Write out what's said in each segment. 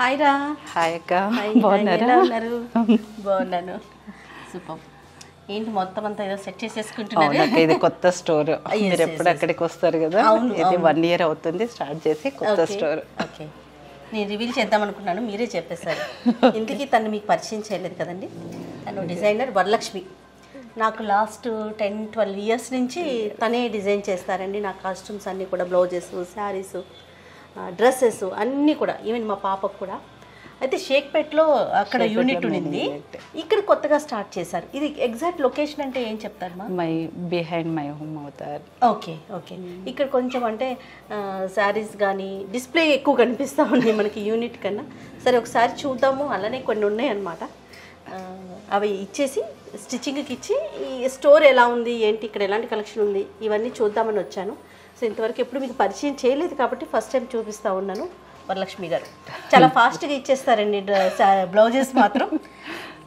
Hi రా. Hi అక్క, hi, బాగున్నారా? ఎలా ఉన్నారు? బాగున్నాను. సూపర్. ఏంటి మొత్తం అంతా ఏదో సెట్ చేసేసుకుంటున్నారు? అవునక్క, ఇది కొత్త స్టోర్. మీరు ఎప్పుడు అక్కడికి వస్తారు కదా, ఇది 1 year అవుతుంది స్టార్ట్ చేసి కొత్త స్టోర్. ఓకే, నేను రివీల్ చేద్దాం అనుకున్నాను, మీరే చెప్పేశారు. ఇంటికి తను మీకు పరిచయం చేయలేదు కదండి. తను డిజైనర్ వరలక్ష్మి. నాకు లాస్ట్ 10-12 years నుంచి తనే డిజైన్ చేస్తారండి. నా కాస్ట్యూమ్స్ అన్నీ కూడా, బ్లౌజెస్, శారీస్, డ్రెస్సెస్ అన్నీ కూడా, ఈవెన్ మా పాపకు కూడా. అయితే షేక్పేట్లో అక్కడ యూనిట్ ఉండింది, ఇక్కడ కొత్తగా స్టార్ట్ చేశారు. ఇది ఎగ్జాక్ట్ లొకేషన్ అంటే ఏం చెప్తారు మా? బిహైండ్ మై హోమ్ అవుతారు. Okay okay. ఇక్కడ కొంచెం అంటే శారీస్ కానీ డిస్ప్లే ఎక్కువ కనిపిస్తూ ఉంది మనకి యూనిట్ కన్నా. సరే ఒకసారి చూద్దాము. అలానే కొన్ని ఉన్నాయన్నమాట, అవి ఇచ్చేసి స్టిచ్చింగ్కి ఇచ్చి ఈ స్టోర్ ఎలా ఉంది ఏంటి, ఇక్కడ ఎలాంటి కలెక్షన్ ఉంది ఇవన్నీ చూద్దామని వచ్చాను. సో ఇంతవరకు ఎప్పుడు మీకు పరిచయం చేయలేదు కాబట్టి ఫస్ట్ టైం చూపిస్తూ ఉన్నాను. వరలక్ష్మి గారు చాలా ఫాస్ట్గా ఇచ్చేస్తారండి. బ్లౌజెస్ మాత్రం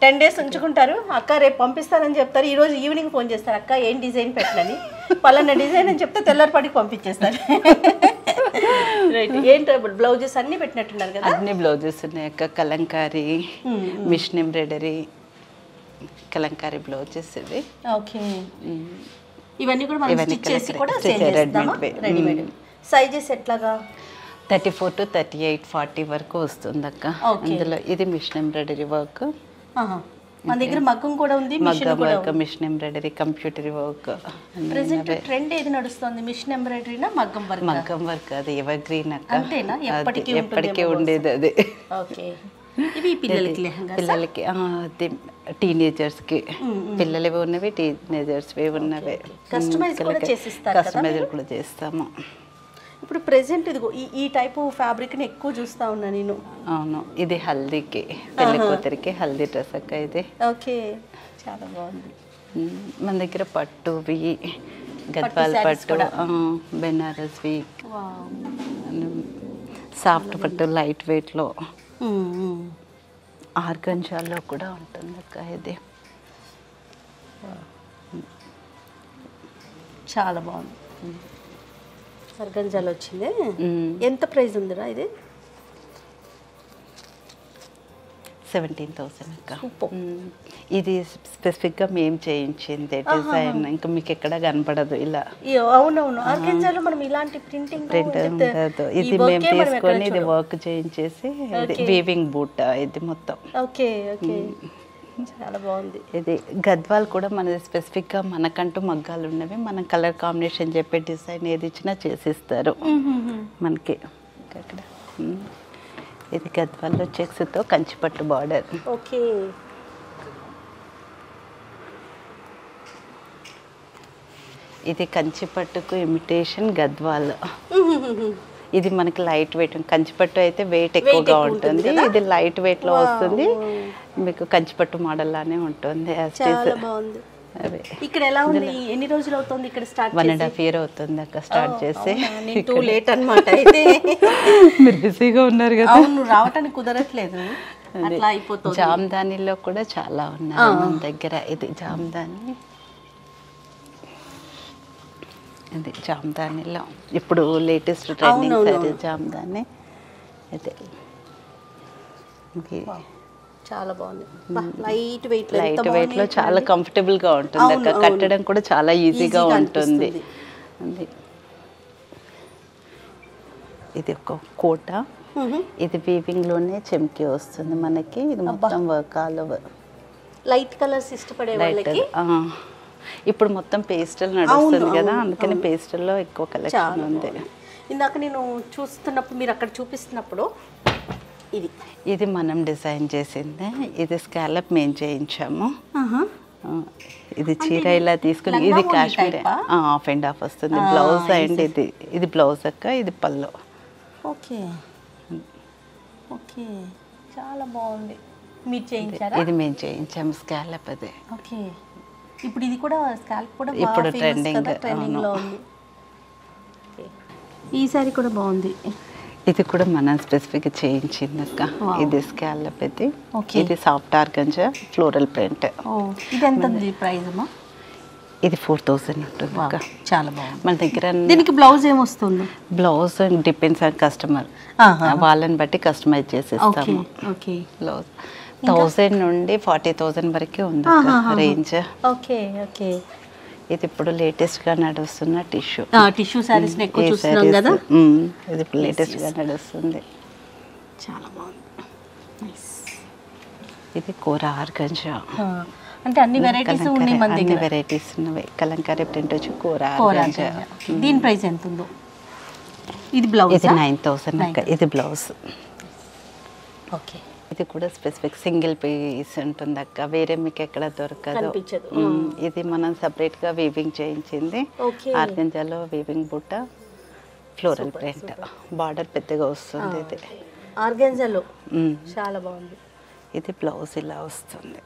10 days ఉంచుకుంటారు. అక్క రేపు పంపిస్తానని చెప్తారు, ఈరోజు ఈవినింగ్ ఫోన్ చేస్తారు, అక్క ఏం డిజైన్ పెట్టనని. పలానా డిజైన్ అని చెప్తే తెల్లారిపాటికి పంపించేస్తారు. రైట్. ఏంటో బ్లౌజెస్ అన్నీ పెట్టినట్టున్నారు కదా? అన్ని బ్లౌజెస్ ఉన్నాయి అక్క. Kalamkari, machine embroidery, Kalamkari blouses ఇవి. ఓకే, ఇవన్నీ కూడా మనం స్టిచ్ చేసి కూడా సేల్ చేస్తామా? రెడీమేడ్. సైజెస్ ఎట్లాగా? 34 to 38, 40 వరకు వస్తుంది అక్క. అందులో ఇది మిషన్ ఎంబ్రాయిడరీ వర్క్. మన దగ్గర మగ్గం కూడా ఉంది, మగ్గం work, machine embroidery, computer work. Present trend ఏది నడుస్తుంది, మిషన్ ఎంబ్రాయిడరీనా మగ్గం వర్క్? మగ్గం వర్క్, అది ఎవర్ గ్రీన్ అక్క. అంతేనా? ఎప్పటికీ ఉండేది అది. ఓకే. ఇవి పిల్లలకి పిల్లలకి, అది టీనేజర్స్కి. పిల్లలవి ఉన్నవి, టీనేజర్స్వి ఉన్నవి. కస్టమైజ్ కూడా చేస్తాము. ఇప్పుడు ప్రెసెంట్ ఇదిగో ఈ టైపు ఫ్యాబ్రిక్ని ఎక్కువ చూస్తా ఉన్నా నేను. అవును, ఇది హల్దీకి, పెళ్లి కూతురికి హల్దీ డ్రెస్ అక్క ఇది. ఓకే, చాలా బాగుంది. మన దగ్గర పట్టువి, గద్వాల్ పట్టు, బెనారస్వి, సాఫ్ట్ పట్టు, లైట్ వెయిట్లో, ఆర్గంజాలో కూడా ఉంటుంది అక్క ఇది. చాలా బాగుంది. ఆర్గంజాలో వచ్చింది. ఎంత ప్రైస్ ఉందిరా ఇది? 17,000 అక్క. ఇది స్పెసిఫిక్గా మేము చేయించింది డిజైన్, ఇంకా మీకు ఎక్కడ కనపడదు ఇలా. అవునవును, ఆర్గంజాలో మనం ఇలాంటి ప్రింట్ ఉండదు. ఇది మేము తీసుకొని ఇది వర్క్ చేయించేసి, వీవింగ్ బూట్ ఇది మొత్తం. ఓకే ఓకే, చాలా బాగుంది. ఇది గద్వాల్ కూడా మనది స్పెసిఫిక్గా, మనకంటూ మగ్గాలు ఉన్నవి. మనం కలర్ కాంబినేషన్ చెప్పే డిజైన్ ఏది ఇచ్చినా చేసిస్తారు మనకి. అక్కడ ఇది గద్వాల్లో చెక్స్తో కంచిపట్టు బార్డర్. ఓకే, ఇది కంచిపట్టుకు ఇమిటేషన్ గద్వాల్. ఇది మనకి లైట్ వెయిట్. కంచిపట్టు అయితే వెయిట్ ఎక్కువగా ఉంటుంది, ఇది లైట్ వెయిట్ లో వస్తుంది. మీకు కంచిపట్టు మోడల్ లానే ఉంటుంది. ఇక్కడ ఎలా ఉంది? ఎన్ని రోజులు అవుతుంది ఇక్కడ స్టార్ట్? 1.5 year అవుతుంది అక్క స్టార్ట్ చేసి. టూ లేట్ అన్నమాట. అయితే మీరు బిజీగా ఉన్నారు కదా. అవును, రావటానికి కుదరట్లేదు, అట్లా అయిపోతుంది. జామ్దానిలో కూడా చాలా ఉన్నాయి మన దగ్గర. ఇది జామ్దాని, ఇది జామ్దానిలో ఇప్పుడు లేటెస్ట్ ట్రెండింగ్ సారీ జామ్దాని. అయితే చాలా బాగుంది. లైట్ వెయిట్, లైట్ వెయిట్ లో చాలా కంఫర్టబుల్ గా ఉంటుంది అక్క. కట్టడం కూడా చాలా ఈజీగా ఉంటుంది. ఇది ఒక కోట, ఇది వీవింగ్ లోనే చెమ్కి వస్తుంది మనకి. ఇది మొత్తం work all over. Light colours ఇష్టపడే వాళ్ళకి ఇప్పుడు మొత్తం పేస్టల్ నడుస్తుంది కదా, అందుకని పేస్టల్లో ఎక్కువ కలెక్షన్ ఉంది. ఇందాక నేను చూస్తున్నప్పుడు, మీరు అక్కడ చూపిస్తున్నప్పుడు, ఇది మనం డిజైన్ చేసింది. ఇది స్కాలప్ మేము చేయించాము. ఇది చీర ఇలా తీసుకుని, ఇది కాశ్మీర్ హాఫ్ అండ్ హాఫ్ వస్తుంది బ్లౌజ్. అండ్ ఇది బ్లౌజ్ అక్క, ఇది పళ్ళు. ఓకే ఓకే, చాలా బాగుంది. మీరు చేయించారా? ఇది మేము చేయించాము స్కాలప్. అదే. ఓకే, ఇప్పుడు ఇది కూడా స్కాల్ప్ కూడా ఇప్పుడు ట్రెండింగ్ లో ఉంది. ఈ సారీ కూడా బాగుంది. ఇది కూడా మనం స్పెసిఫిక్ చేయించింది అక్క. ఇది స్కాలప్, ఇది సాఫ్ట్ ఆర్గంజా ఫ్లోరల్ ప్రింట్. ఇది ఎంత ప్రైస్ అమ్మా? ఇది 4000 ఉంటుంది అక్క. చాలా బాగుంది. మన దగ్గర దీనికి బ్లౌజ్ ఏమొస్తుంది? బ్లౌజ్ డిపెండ్స్ ఆన్ కస్టమర్, వాళ్ళని బట్టి కస్టమైజ్ చేసేస్తాము. ఓకే. బ్లౌజ్ 1000 నుండి 40,000 వరకే ఉంది రేంజ్. Okay okay. ఇది ఇప్పుడు లేటెస్ట్ గా నడుస్తున్న టిష్యూ. టిష్యూ సారీస్ ఎక్కువ చూస్తున్నాం కదా. ఇది ఇప్పుడు లేటెస్ట్ గా నడుస్తుంది. చాలా బాగుంది. ఇది కోరా ఆర్గంజా. అంటే అన్ని వెరైటీస్ ఉన్నాయి మన దగ్గర. అన్ని వెరైటీస్ ఉన్నవి. కలంకారీ ప్రింట్ వచ్చి కోరా ఆర్గంజా. దీని ప్రైస్ ఎంత ఉందో? ఇది బ్లౌజ్. ఇది 9000 అక్క. ఇది బ్లౌజ్. ఓకే. ఇది కూడా స్పెసిఫిక్ సింగిల్ పీస్ ఉంటుంది అక్క, వేరే మీకు ఎక్కడ దొరకదు. ఇది మనం సపరేట్ గా వీవింగ్ చేయించింది. ఆర్గంజాలో వీవింగ్ బుట్ట, ఫ్లోరల్ ప్రింట్, బార్డర్ పెద్దగా వస్తుంది. ఇది ఆర్గంజాలో చాలా బాగుంది. ఇది బ్లౌజ్ ఇలా వస్తుంది.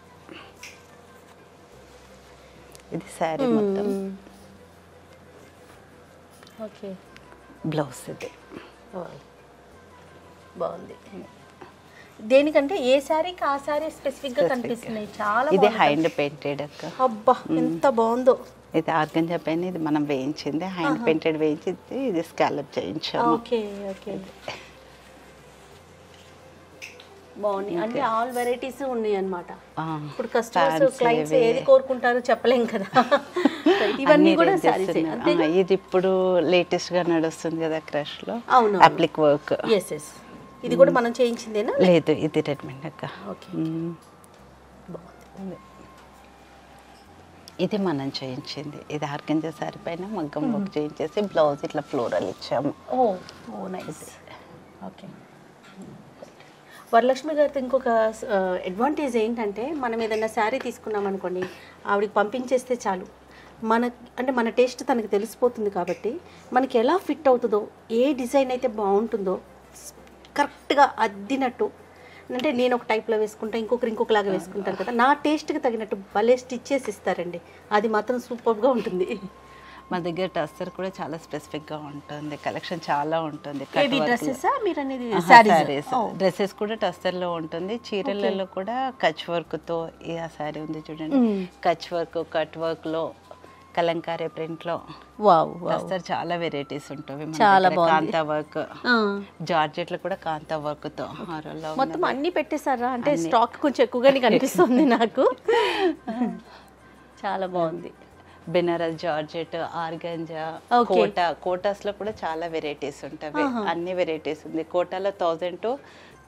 ఇది శారీ మొత్తం. ఓకే. బ్లౌజ్ ఇది బాగుంది. దేనికంటే ఏ శారీకి ఆ శారీ స్పెసిఫిక్ గా కనిపిస్తున్నాయి. చాలా ఇది హ్యాండ్ పెయింటెడ్ అక్క. అబ్బా ఎంత బాగుందో. ఇది ఆర్గంజా పైన ఇది మనం వేయించింది, హ్యాండ్ పెయింటెడ్ వేయించింది. ఇది స్కాలప్ చేయించాము. Okay okay. బాగుంది. అంటే ఆల్ వెరైటీస్ ఉన్నాయి అన్నమాట. ఇప్పుడు కస్టమర్స్ క్లయింట్స్ ఏది కోరుకుంటారో చెప్పలేం కదా. ఇవన్నీ కూడా సారీస్. ఇది ఇప్పుడు లేటెస్ట్ గా నడుస్తుంది కదా క్రష్ లో. అవును. అప్లిక్ వర్క్. yes yes. ఇది కూడా మనం చేయించిందేనా? లేదు, ఇది రెడీమేడ్ అక్క. ఓకే. బాగుంది. ఇది మనం చేయించింది. ఇది ఆర్గంజా సారీ పైన మగ్గం వర్క్ చేయించేసి బ్లౌజ్ ఇట్లా ఫ్లోరల్ ఇచ్చాము. ఓ ఓ నైస్. ఓకే. వరలక్ష్మి గారితో ఇంకొక అడ్వాంటేజ్ ఏంటంటే, మనం ఏదైనా శారీ తీసుకున్నాం అనుకోండి, ఆవిడకి పంపించేస్తే చాలు, మన టేస్ట్ తనకి తెలిసిపోతుంది. కాబట్టి మనకి ఎలా ఫిట్ అవుతుందో, ఏ డిజైన్ అయితే బాగుంటుందో కరెక్ట్గా అద్దినట్టు, అంటే నేను ఒక టైప్లో వేసుకుంటా, ఇంకొకలాగా వేసుకుంటాను కదా, నా టేస్ట్కి తగినట్టు భలే స్టిచ్ చేసి ఇస్తారండి. అది మాత్రం సూపర్గా ఉంటుంది. మన దగ్గర టస్సర్ కూడా చాలా స్పెసిఫిక్గా ఉంటుంది, కలెక్షన్ చాలా ఉంటుంది. డ్రెస్సెస్ కూడా టస్సర్లో ఉంటుంది. చీరలలో కూడా కచ్ వర్క్తో ఈ ఆ శారీ ఉంది చూడండి, కచ్ వర్క్, కట్ వర్క్లో, కలంకారీ ప్రింట్లో. టస్సర్ చాలా వెరైటీస్ ఉంటాయి. చాలా కాంతా వర్క్, జార్జెట్లో కూడా కాంతా వర్క్తో మొత్తం అన్ని పెట్టేశారా? అంటే స్టాక్ కొంచెం ఎక్కువగానే కనిపిస్తుంది నాకు. చాలా బాగుంది. బెనారస్, జార్జెట్, ఆర్గంజా, కోటాస్ లో కూడా చాలా వెరైటీస్ ఉంటాయి. అన్ని వెరైటీస్ ఉంది. కోటాలో 1000 to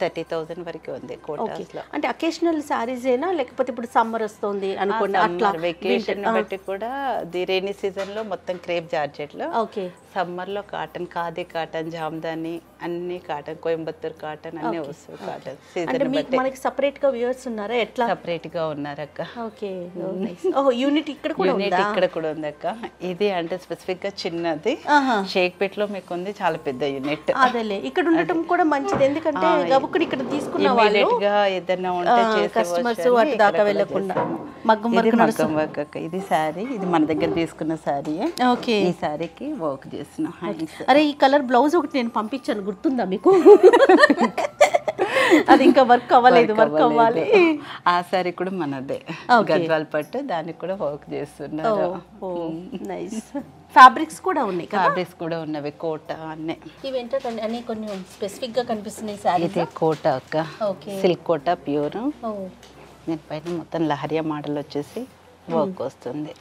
30,000 వరకు ఉంది కోటాస్ లో. అంటే అకేషనల్ సారీస్ ఏనా, లేకపోతే ఇప్పుడు సమ్మర్ వస్తుంది అనుకోండి అట్లా వెకేషన్ బట్టి కూడా. ది రైనీ సీజన్ లో మొత్తం క్రేప్ జార్జెట్ లో, సమ్మర్ లో కాటన్, ఖాదీ కాటన్, జామ్దాని, అన్ని కాటన్, కోయంబత్తూర్ కాటన్ అన్ని వస్తుంది. కాటన్ సీజన్ బట్టి. మనకి సెపరేట్ గా వ్యూవర్స్ ఉన్నారా? ఎట్లా సెపరేట్ గా ఉన్నారక్క. ఓకే. యూనిట్ ఇక్కడ కూడా ఉంది. యూనిట్ ఇక్కడ కూడా ఉంది అక్క. ఇది అంటే స్పెసిఫిక్ గా చిన్నది, షేక్పేట్ లో మీకు ఉంది చాలా పెద్ద యూనిట్. అదేలే, ఇక్కడ ఉండటం కూడా మంచిది. ఎందుకంటే ఇక్కడ తీసుకున్న వాళ్ళు ఏదైనా ఉంటే కస్టమర్స్ వాటి దాకా వెళ్ళకుండా మగ్గం వర్క్ అక్క. ఇది సారీ, ఇది మన దగ్గర తీసుకున్న సారీ. ఓకే. ఈ సారీకి వర్క్ చేసిన. అరే, ఈ కలర్ బ్లౌజ్ ఒకటి నేను పంపించాను, గుర్తుందా మీకు? అది ఇంకా వర్క్ అవ్వలేదు, వర్క్ అవ్వాలి. ఆ సారీ కూడా మనదే, గద్వాల్ పట్టు, దానికి కూడా వర్క్ చేస్తున్నారు. నైస్. ఫ్యాబ్రిక్స్ కూడా ఉన్నాయి. ఫ్యాబ్రిక్స్ కూడా ఉన్నవి, కోట అన్నీ. ఇవేంటో అన్ని కొన్ని స్పెసిఫిక్ గా కనిపిస్తున్నాయి సారీ. ఇది కోట అక్క, సిల్క్ కోట ప్యూర్. దీనిపైన మొత్తం లహరియా మోడల్ వచ్చేసి వర్క్ వస్తుంది.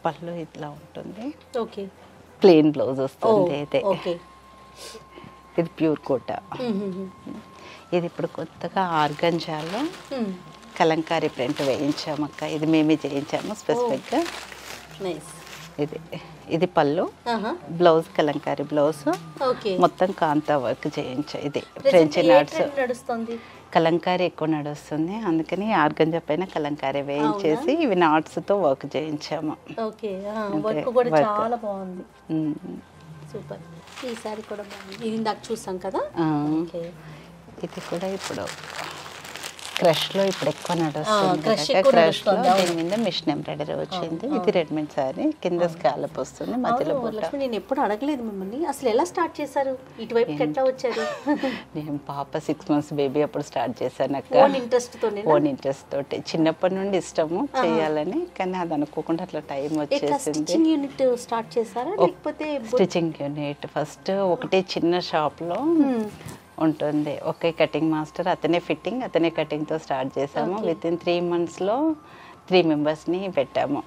పళ్ళు ఇట్లా ఉంటుంది. ఓకే. ప్లెయిన్ బ్లౌజ్ వస్తుంది. అయితే ఇది ప్యూర్ కోట. ఇది ఇప్పుడు కొత్తగా ఆర్గంజాలో కలంకారీ ప్రింట్ వేయించాము అక్క. ఇది మేమే చేయించాము స్పెసిఫిక్గా. ఇది పళ్ళు, బ్లౌజ్ కలంకారీ బ్లౌజ్, మొత్తం కాంతా వర్క్ చేయించా. ఇది ఫ్రెంచ్ నాట్స్ కలంకారీ ఎక్కువ నడుస్తుంది, అందుకని ఆర్గంజా పైన కలంకారీ వేయించేసి ఇవి నాట్స్ తో వర్క్ చేయించాము. ఇది కూడా ఇప్పుడు క్రష్ లో ఇప్పుడు ఎక్కువ నడుస్తుంది crush కదా. ఎక్కువ క్రష్ లో నడుస్తుంది, దీని మీద మిషన్ ఎంబ్రాయిడరీ వచ్చింది. ఇది రెడీమేడ్ సారీ, కింద స్కాలప్ వస్తుంది, మధ్యలో బుట్ట. లక్ష్మి నేను ఎప్పుడు అడగలేదు మిమ్మల్ని, అసలు ఎలా స్టార్ట్ చేశారు, ఇటువైపుకి ఎట్లా వచ్చారు? నేను పాప 6 months బేబీ అప్పుడు స్టార్ట్ చేశాను అక్క. ఓన్ ఇంట్రెస్ట్ తోనే? ఓన్ ఇంట్రెస్ట్ తోటి, చిన్నప్పటి నుండి ఇష్టము చేయాలని, కానీ అది అనుకోకుండా అట్లా టైం వచ్చేసింది. స్టిచ్చింగ్ యూనిట్ స్టార్ట్ చేశారా లేకపోతే? స్టిచ్చింగ్ యూనిట్ ఫస్ట్ ఒకటే చిన్న షాప్ లో ఉంటుంది, ఒకే కటింగ్ మాస్టర్, అతనే ఫిట్టింగ్ అతనే కటింగ్ తో స్టార్ట్ చేసాము. విత్ ఇన్ 3 months లో 3 members ని పెట్టాము.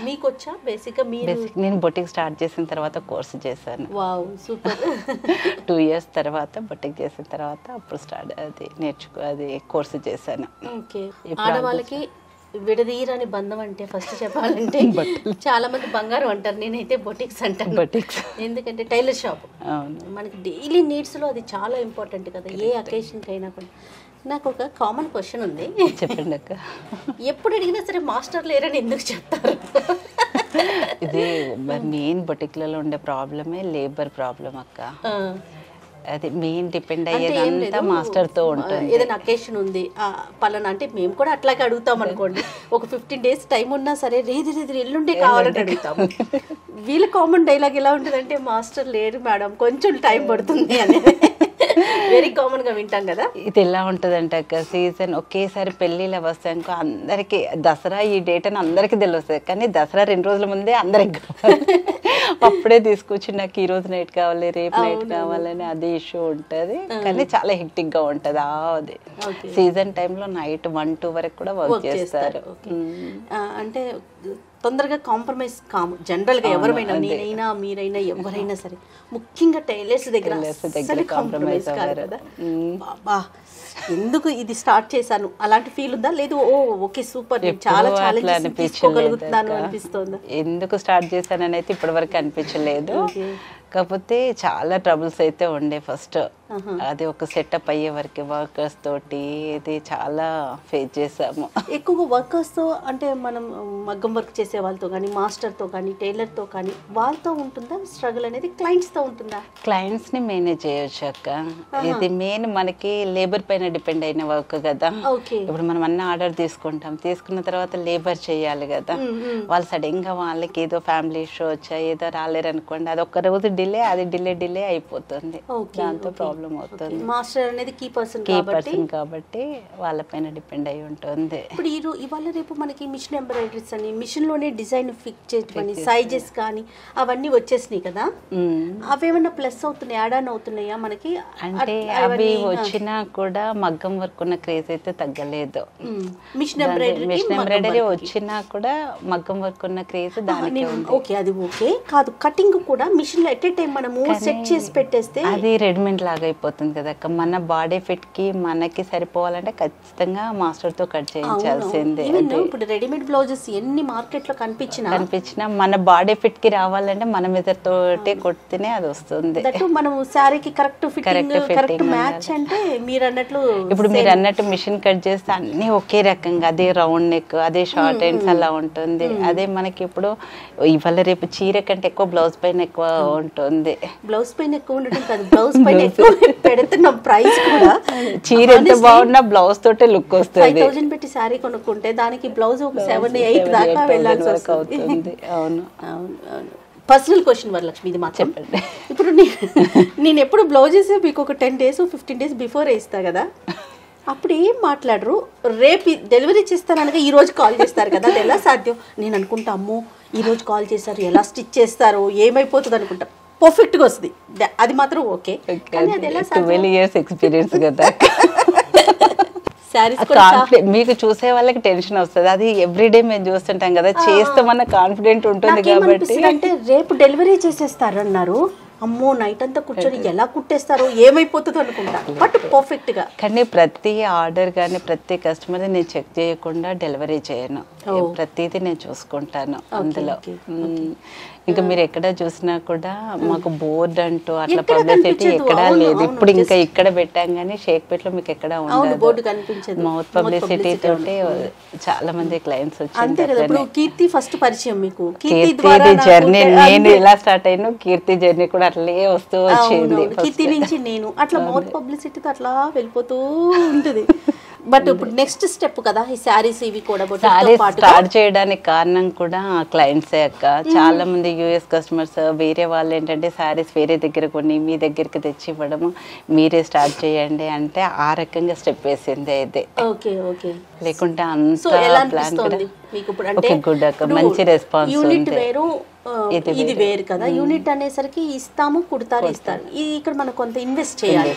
మీకు వచ్చా బేసిక్గా? నేను బొటిక్ స్టార్ట్ చేసిన తర్వాత కోర్సు చేశాను. Wow super. 2 years తర్వాత బొటిక్ చేసిన తర్వాత అప్పుడు స్టార్ట్ అది కోర్సు చేశాను. ఓకే. ఆడవాళ్ళకి విడదీయరాని బంధం అంటే ఫస్ట్ చెప్పాలంటే చాలా మంది బంగారం అంటారు, నేనైతే బొటిక్స్ అంటాను. బొటిక్స్ ఎందుకంటే టైలర్ షాప్ అవును, మనకి డైలీ నీడ్స్లో అది చాలా ఇంపార్టెంట్ కదా, ఏ అకేషన్కి అయినా కూడా. నాకు ఒక కామన్ క్వశ్చన్ ఉంది, చెప్పండి అక్క. ఎప్పుడు అడిగినా సరే మాస్టర్ లేరని ఎందుకు చెప్తారు? ఇది మెయిన్ బొటిక్లలో ఉండే ప్రాబ్లమే లేబర్ ప్రాబ్లం అక్క. అది మెయిన్ డిపెండ్ అయ్యేదంతా మాస్టర్ తో ఉంటుంది. ఏదైనా అకేషన్ ఉంది పలానా అంటే మేము కూడా అట్లాగే అడుగుతాం అనుకోండి, ఒక 15 days టైం ఉన్నా సరే రేది ఎల్లుండే కావాలని అడుగుతాము. వీళ్ళ కామన్ డైలాగ్ ఎలా ఉంటుందంటే మాస్టర్ లేరు మేడం కొంచెం టైం పడుతుంది అనేది వెరీ కామన్ గా వింటాం కదా. ఇది ఎలా ఉంటుంది అంటే అక్క, సీజన్ ఒకేసారి పెళ్ళిళ్ళు వస్తాయి అందరికి, దసరా ఈ డేట్ అని అందరికి తెలుస్తుంది, కానీ దసరా 2 రోజుల ముందే అందరికి కావాలి. అప్పుడే తీసుకొచ్చి నాకు ఈ రోజు నైట్ కావాలి రేపు నైట్ కావాలని అది ఇష్యూ ఉంటుంది, కానీ చాలా హెక్టిక్ గా ఉంటది. అది సీజన్ టైంలో నైట్ 1-2 వరకు కూడా వర్క్ చేస్తారు. అంటే తొందరగా కాంప్రమైజ్ కాము జనరల్గా ఎవరైనా, నేనైనా మీరైనా ఎవరైనా సరే, ముఖ్యంగా టైలర్స్ దగ్గర కాంప్రమైజ్ కాదు కదా. బాబా ఎందుకు ఇది స్టార్ట్ చేశాను అలాంటి ఫీల్ ఉందా? లేదు ఓకే సూపర్ చాలా ఛాలెంజెస్ తీసుకోగలుగుతున్నాను అనిపిస్తుందా? ఎందుకు స్టార్ట్ చేశానని అయితే ఇప్పటి వరకు అనిపించలేదు, కాకపోతే చాలా ట్రబుల్స్ అయితే ఉండే ఫస్ట్. అది ఒక సెటప్ అయ్యే వరకు వర్కర్స్ తోటి ఇది చాలా ఫేస్ చేసాము. ఎక్కువగా వర్కర్స్ తో అంటే మనం మగ్గం వర్క్ చేసే వాళ్ళతో కానీ మాస్టర్ తో కానీ టైలర్ తో కానీ వాళ్ళతో ఉంటుందా స్ట్రగుల్ అనేది, క్లయింట్స్ తో ఉంటుందా? క్లయింట్స్ ని మేనేజ్ చేయొచ్చు అక్క. ఇది మెయిన్ మనకి లేబర్ పైన డిపెండ్ అయిన వర్క్ కదా. ఇప్పుడు మనం అన్న ఆర్డర్ తీసుకున్న తర్వాత లేబర్ చేయాలి కదా. వాళ్ళు సడన్ గా వాళ్ళకి ఏదో ఫ్యామిలీ ఇష్యూ వచ్చా ఏదో రాలేరు అనుకోండి, అది ఒక్క రోజు డిలే, అది డిలే అయిపోతుంది, దాంతో ప్రాబ్లం అవుతుంది. మాస్టర్ అనేది కీ పర్సన్ కాబట్టి వాళ్ళపైన డిపెండ్ అయి ఉంటుంది. ఇప్పుడు ఇవాళ రేపు మనకి మిషన్ ఎంబ్రాయిడరీస్ అని మిషన్ లోనే డిజైన్ ఫిక్స్ చేయమని సైజెస్ కానీ అవన్నీ వచ్చేసినాయి కదా, అవేమన్నా ప్లస్ అవుతున్నాయి యాడ్ ఆన్ అవుతున్నాయా మనకి? అంటే అవి వచ్చినా కూడా మగ్గం వర్క్ ఉన్న క్రేజ్ అయితే తగ్గలేదు. మిషన్ ఎంబ్రాయిడరీ వచ్చినా కూడా మగ్గం వర్క్ ఉన్న క్రేజ్ దానికి ఓకే. అది ఓకే కాదు, కటింగ్ కూడా మిషన్ లో ఎట్ ఏ టైం మనము సెట్ చేసి పెట్టేస్తే అది రెడీమేడ్ లాగా అయిపోతుంది కదా. మన బాడీ ఫిట్ కి మనకి సరిపోవాలంటే ఖచ్చితంగా మాస్టర్ తో కట్ చేయించాల్సిందే. ఇప్పుడు రెడీమేడ్ బ్లౌజెస్ ఎన్ని మార్కెట్ లో కనిపించినా మన బాడీ ఫిట్ కి రావాలంటే మన మెజర్ తోటే కొడితేనే అది వస్తుంది. మనం శారీకి కరెక్ట్ ఫిట్టింగ్ కరెక్ట్ మ్యాచ్ అంటే మీరు అన్నట్లు ఇప్పుడు మీరు అన్నట్టు మిషన్ కట్ చేస్తే అన్ని ఒకే రకంగా, అదే రౌండ్ నెక్ అదే షార్ట్ ఎండ్స్ అలా ఉంటుంది. అదే మనకి ఇప్పుడు ఇవాళ రేపు చీర కంటే ఎక్కువ బ్లౌజ్ పైన ఎక్కువ ఉంటుంది. బ్లౌజ్ పైన ఎక్కువ ఉండటం కాదు, బ్లౌజ్ పైన ఎక్కువ పెడుతున్నాం ప్రైస్ కూడా. చీర ఎంత బాగున్నా బ్లౌజ్ తోటే లుక్ వస్తుంది. 5,000 పెట్టి శారీ కొనుక్కుంటే దానికి బ్లౌజ్ ఒక 7-8 దాకా వెళ్ళాల్సి వస్తుంది. అవును. పర్సనల్ క్వశ్చన్ వరలక్ష్మి ఇది మాత్రం చెప్పండి. ఇప్పుడు నేను ఎప్పుడు బ్లౌజెస్ మీకు ఒక 10 days 15 days బిఫోర్ వేస్తా కదా, అప్పుడు ఏం మాట్లాడరు, రేపు డెలివరీ చేస్తాననగా ఈ రోజు కాల్ చేస్తారు కదా, అది ఎలా సాధ్యం? నేను అనుకుంటా అమ్మో ఈ రోజు కాల్ చేస్తారు ఎలా స్టిచ్ చేస్తారో ఏమైపోతుంది అనుకుంటా, పర్ఫెక్ట్గా వస్తుంది అది మాత్రం ఓకే. కానీ అది ఎలా 12 years ఎక్స్పీరియన్స్ కదా. మీకు చూసే వాళ్ళకి టెన్షన్ వస్తుంది, అది ఎవ్రీడే మేము చూస్తుంటాం కదా, చేస్తామన్న కాన్ఫిడెంట్ ఉంటుంది కాబట్టి. అంటే రేపు డెలివరీ చేసేస్తారు అన్నారు, అమ్మో నైట్ అంతా కూర్చొని ఎలా కుట్టేస్తారో ఏమైపోతుందో అనుకుంటా, బట్ పర్ఫెక్ట్ గా. కానీ ప్రతి ఆర్డర్ కానీ ప్రతి కస్టమర్ నేను చెక్ చేయకుండా డెలివరీ చేయను, ప్రతిదీ నేను చూసుకుంటాను అందులో. ఇంకా మీరు ఎక్కడ చూసినా కూడా మాకు బోర్డ్ అంటూ అట్లా పబ్లిసిటీ ఎక్కడా లేదు. ఇప్పుడు ఇంకా ఇక్కడ పెట్టాం కానీ షేక్పేట్ లో మీకు ఎక్కడ ఉండదు. మౌత్ పబ్లిసిటీ తోటి చాలా మంది క్లయింట్స్ వచ్చారు. కీర్తి ఫస్ట్ పరిచయం మీకు, కీర్తి జర్నీ నేను ఎలా స్టార్ట్ అయినా కీర్తి జర్నీ కూడా అట్లే వస్తూ వచ్చింది. కీర్తి నుంచి నేను అట్లా మౌత్ పబ్లిసిటీతో అట్లా వెళ్ళిపోతూ ఉంటుంది. బట్ ఇప్పుడు నెక్స్ట్ స్టెప్ కదా ఈ శారీస్ ఇవి కూడా స్టార్ట్ చేయడానికి కారణం కూడా క్లయింట్సే అక్క. చాలా మంది యూఎస్ కస్టమర్స్ వేరే వాళ్ళు ఏంటంటే శారీస్ వేరే దగ్గర కొన్ని మీ దగ్గరికి తెచ్చి ఇవ్వడము, మీరే స్టార్ట్ చేయండి అంటే ఆ రకంగా స్టెప్ వేసింది అయితే. Okay okay. లేకుంటే అంత ప్లాన్ మీకు ఇప్పుడు అంటే గుడ్ అక్క, మంచి రెస్పాన్స్. యూనిట్ వేరు ఇది వేరు కదా. యూనిట్ అనేసరికి ఇస్తాము, కుడతారు, ఇస్తారు. ఇక్కడ మనం కొంత ఇన్వెస్ట్ చేయాలి.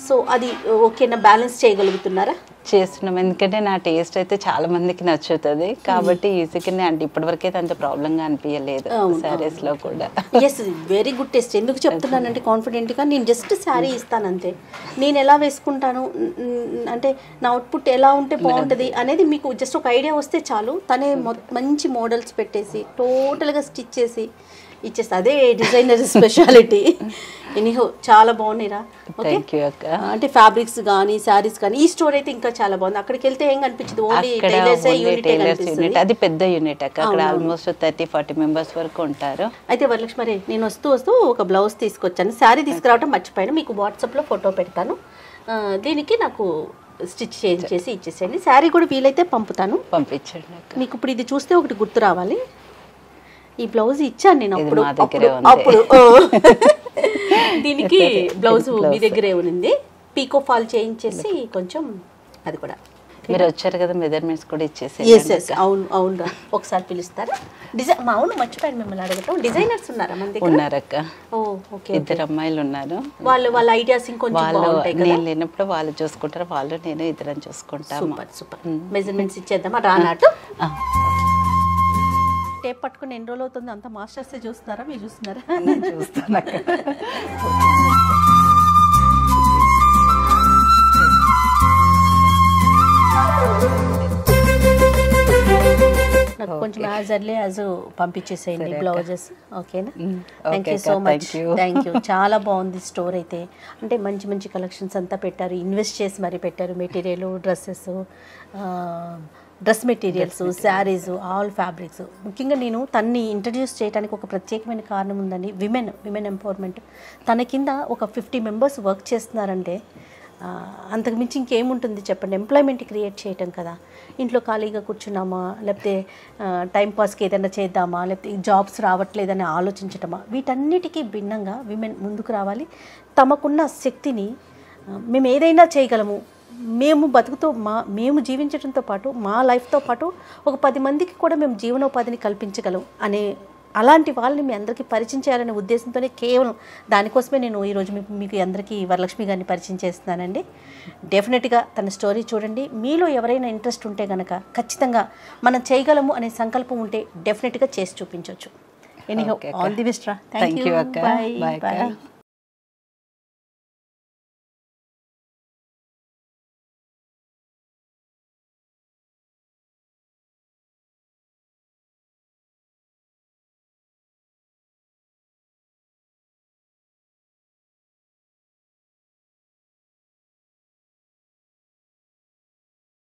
సో అది ఓకేనా, బ్యాలెన్స్ చేయగలుగుతున్నారా? చేస్తున్నాం, ఎందుకంటే నా టేస్ట్ అయితే చాలా మందికి నచ్చుతుంది కాబట్టి ఈజీగానే. అంటే ఇప్పటివరకు అయితే అంత ప్రాబ్లంగా అనిపించలేదు శారీస్ లో కూడా. Yes, very good taste. ఎందుకు చెప్తున్నానంటే కాన్ఫిడెంట్గా నేను జస్ట్ శారీ ఇస్తాను అంతే. నేను ఎలా వేసుకుంటాను అంటే నా అవుట్పుట్ ఎలా ఉంటే బాగుంటుంది అనేది మీకు జస్ట్ ఒక ఐడియా వస్తే చాలు. తనే మంచి మోడల్స్ పెట్టేసి టోటల్గా స్టిచ్ చేసి ఇచ్చేస్తా. అదే డిజైనర్ స్పెషాలిటీ. ఎనీహో చాలా బాగున్నాయిరా. ఓకే, అంటే ఫ్యాబ్రిక్స్ కానీ శారీస్ కానీ ఈ స్టోర్ అయితే ఇంకా చాలా బాగుంది. అక్కడికి వెళ్తే ఏం కనిపించదు, ఓన్లీ టైలర్స్ యూనిట్. అది పెద్ద యూనిట్ అక్కడ ఆల్మోస్ట్ 30-40 మెంబర్స్ వరకు ఉంటారు. అయితే వరలక్ష్మి, నేను వస్తూ ఒక బ్లౌజ్ తీసుకొచ్చాను. శారీ తీసుకురావడం మర్చిపోయాను, మీకు వాట్సాప్లో ఫోటో పెడతాను. దీనికి నాకు స్టిచ్ చేసి ఇచ్చేసేయండి. శారీ కూడా వీలైతే పంపించండి. మీకు ఇప్పుడు ఇది చూస్తే ఒకటి గుర్తు రావాలి, ఈ బ్లౌజ్ ఇచ్చాను నేను అప్పుడు. దీనికి బ్లౌజ్ మీ దగ్గరే ఉంది. పీకో ఫాల్ చేయించేసి కొంచెం అది కూడా మీరు వచ్చారు కదా, మెజర్మెంట్స్ కూడా ఇచ్చేసి. అవును అవును, ఒకసారి పిలుస్తారా? అవును, మర్చిపోయాను మిమ్మల్ని అడగటం. డిజైనర్స్ ఉన్నారా మన దగ్గర? ఉన్నారక్క. ఓకే, 2 అమ్మాయిలు ఉన్నారు. వాళ్ళ ఐడియాస్ ఇంకొంచెం బాగుంటాయి కదా. నేను లేనప్పుడు వాళ్ళు చూసుకుంటారు, వాళ్ళు నేను ఇద్దరం చూసుకుంటాం. సూపర్. మెజర్మెంట్స్ ఇచ్చేద్దామా రానాటు? టేప్ పట్టుకుని ఎన్ని రోజులు అవుతుంది? అంత మాస్టర్స్ చూస్తున్నారా, మీరు చూస్తున్నారా? చూస్తాను. నాకు కొంచెం యాజ్ ఎర్లీ యాజ్ పంపించేసేయండి బ్లౌజెస్. ఓకేనా? Thank you so much. Thank you. చాలా బాగుంది స్టోర్ అయితే. అంటే మంచి మంచి కలెక్షన్స్ అంతా పెట్టారు, ఇన్వెస్ట్ చేసి మరీ పెట్టారు. Material, dress materials, saris, all fabrics. ముఖ్యంగా నేను తన్ని ఇంట్రడ్యూస్ చేయడానికి ఒక ప్రత్యేకమైన కారణం ఉందండి. Women empowerment. తన కింద ఒక 50 మెంబర్స్ వర్క్ చేస్తున్నారంటే అంతకుమించి ఇంకేముంటుంది చెప్పండి? ఎంప్లాయ్మెంట్ క్రియేట్ చేయటం కదా. ఇంట్లో ఖాళీగా కూర్చున్నామా, లేకపోతే టైంపాస్కి ఏదైనా చేద్దామా, లేకపోతే జాబ్స్ రావట్లేదని ఆలోచించటమా, వీటన్నిటికీ భిన్నంగా విమెన్ ముందుకు రావాలి. తమకున్న శక్తిని మేము ఏదైనా చేయగలము, మేము బతుకుతూ మేము జీవించడంతో పాటు మా లైఫ్తో పాటు ఒక 10 మందికి కూడా మేము జీవనోపాధిని కల్పించగలం అనే అలాంటి వాళ్ళని మీ అందరికీ పరిచయం చేయాలనే ఉద్దేశంతోనే, కేవలం దానికోసమే నేను ఈరోజు మీకు అందరికీ వరలక్ష్మి గారిని పరిచయం చేస్తున్నానండి. డెఫినెట్గా తన స్టోరీ చూడండి. మీలో ఎవరైనా ఇంట్రెస్ట్ ఉంటే కనుక ఖచ్చితంగా మనం చేయగలము అనే సంకల్పం ఉంటే డెఫినెట్గా చేసి చూపించవచ్చు. ఎనీహౌ, ఆల్ ది బెస్ట్ రా. Thank you. బాయ్.